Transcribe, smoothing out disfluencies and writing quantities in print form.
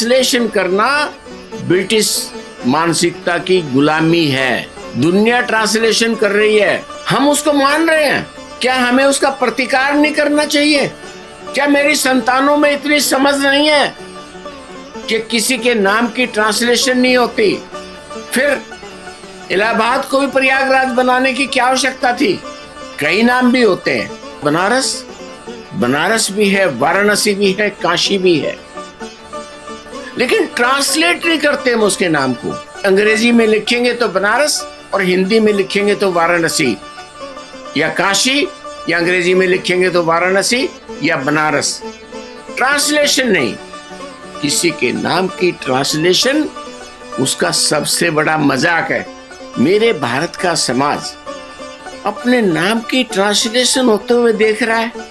Translation करना British मानसिकता की गुलामी है। दुनिया ट्रांसलेशन कर रही है, हम उसको मान रहे हैं। क्या हमें उसका प्रतिकार नहीं करना चाहिए? क्या मेरी संतानों में इतनी समझ नहीं है कि किसी के नाम की ट्रांसलेशन नहीं होती? फिर इलाहाबाद को भी प्रयागराज बनाने की क्या आवश्यकता थी? कई नाम भी होते हैं, बनारस भी है, वाराणसी भी है, काशी भी है, लेकिन ट्रांसलेट नहीं करते हम उसके नाम को। अंग्रेजी में लिखेंगे तो बनारस और हिंदी में लिखेंगे तो वाराणसी या काशी, या अंग्रेजी में लिखेंगे तो वाराणसी या बनारस। ट्रांसलेशन नहीं, किसी के नाम की ट्रांसलेशन उसका सबसे बड़ा मजाक है। मेरे भारत का समाज अपने नाम की ट्रांसलेशन होते हुए देख रहा है।